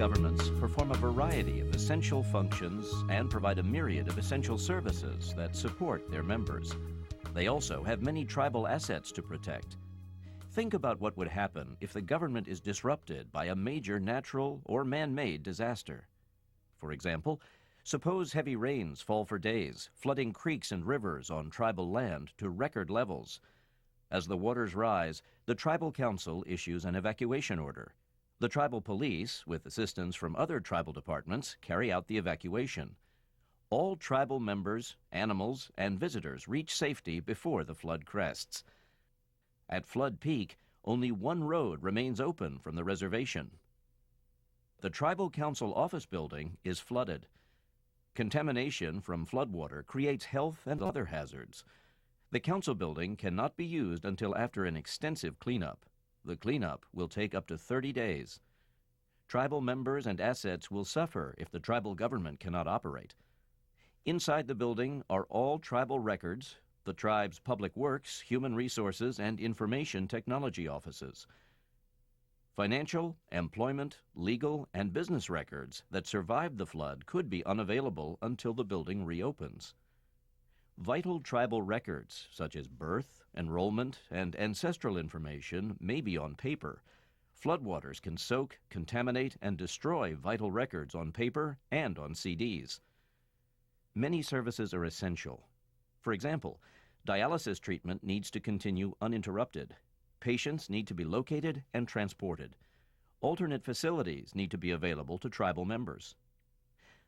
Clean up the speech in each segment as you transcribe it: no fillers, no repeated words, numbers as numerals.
governments perform a variety of essential functions and provide a myriad of essential services that support their members. They also have many tribal assets to protect. Think about what would happen if the government is disrupted by a major natural or man-made disaster. For example, suppose heavy rains fall for days, flooding creeks and rivers on tribal land to record levels. As the waters rise, the tribal council issues an evacuation order. The tribal police, with assistance from other tribal departments, carry out the evacuation. All tribal members, animals, and visitors reach safety before the flood crests. At flood peak, only one road remains open from the reservation. The tribal council office building is flooded. Contamination from floodwater creates health and other hazards. The council building cannot be used until after an extensive cleanup. The cleanup will take up to 30 days. Tribal members and assets will suffer if the tribal government cannot operate. Inside the building are all tribal records, the tribe's public works, human resources, and information technology offices. Financial, employment, legal, and business records that survived the flood could be unavailable until the building reopens. Vital tribal records, such as birth, enrollment, and ancestral information, may be on paper. Floodwaters can soak, contaminate, and destroy vital records on paper and on CDs. Many services are essential. For example, dialysis treatment needs to continue uninterrupted. Patients need to be located and transported. Alternate facilities need to be available to tribal members.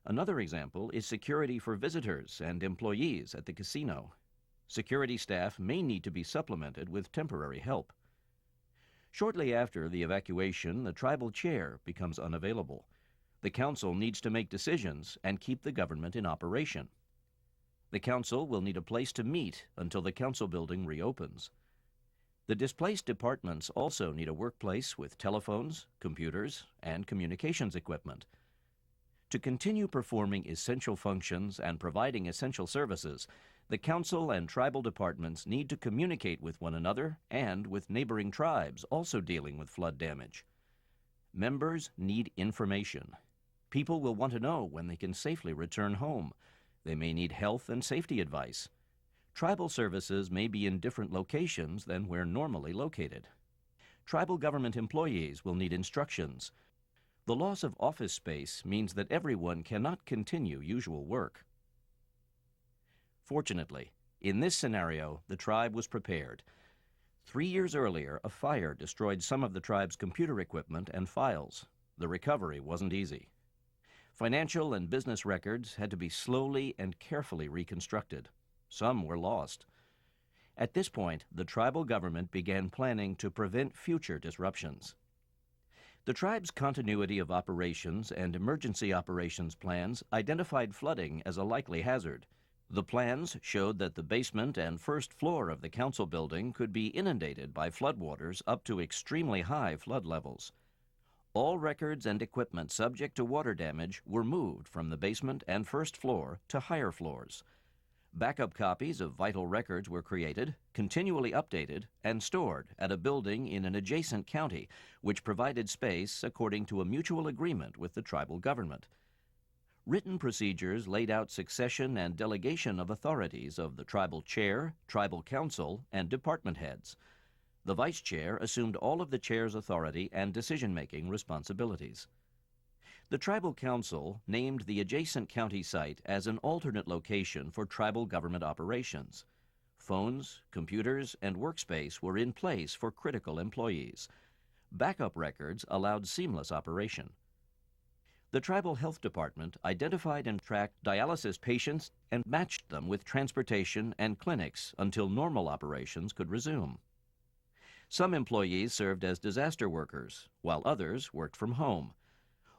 Another example is security for visitors and employees at the casino. Security staff may need to be supplemented with temporary help. Shortly after the evacuation, the tribal chair becomes unavailable. The council needs to make decisions and keep the government in operation. The council will need a place to meet until the council building reopens. The displaced departments also need a workplace with telephones, computers, and communications equipment. To continue performing essential functions and providing essential services, the council and tribal departments need to communicate with one another and with neighboring tribes also dealing with flood damage. Members need information. People will want to know when they can safely return home. They may need health and safety advice. Tribal services may be in different locations than where normally located. Tribal government employees will need instructions. The loss of office space means that everyone cannot continue usual work. Fortunately, in this scenario, the tribe was prepared. 3 years earlier, a fire destroyed some of the tribe's computer equipment and files. The recovery wasn't easy. Financial and business records had to be slowly and carefully reconstructed. Some were lost. At this point, the tribal government began planning to prevent future disruptions. The tribe's continuity of operations and emergency operations plans identified flooding as a likely hazard. The plans showed that the basement and first floor of the council building could be inundated by floodwaters up to extremely high flood levels. All records and equipment subject to water damage were moved from the basement and first floor to higher floors. Backup copies of vital records were created, continually updated, and stored at a building in an adjacent county, which provided space according to a mutual agreement with the tribal government. Written procedures laid out succession and delegation of authorities of the tribal chair, tribal council, and department heads. The vice chair assumed all of the chair's authority and decision-making responsibilities. The tribal council named the adjacent county site as an alternate location for tribal government operations. Phones, computers, and workspace were in place for critical employees. Backup records allowed seamless operation. The tribal health department identified and tracked dialysis patients and matched them with transportation and clinics until normal operations could resume. Some employees served as disaster workers, while others worked from home.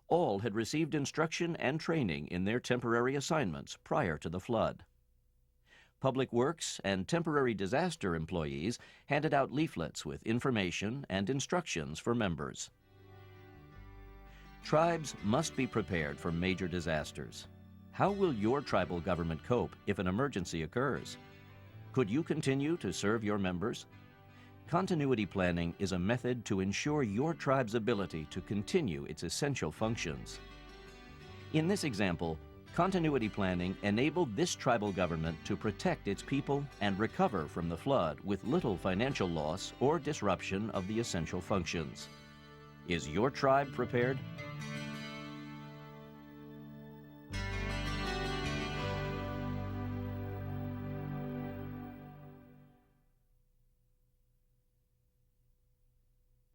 All had received instruction and training in their temporary assignments prior to the flood. Public Works and temporary disaster employees handed out leaflets with information and instructions for members. Tribes must be prepared for major disasters. How will your tribal government cope if an emergency occurs? Could you continue to serve your members? Continuity planning is a method to ensure your tribe's ability to continue its essential functions. In this example, continuity planning enabled this tribal government to protect its people and recover from the flood with little financial loss or disruption of the essential functions. Is your tribe prepared?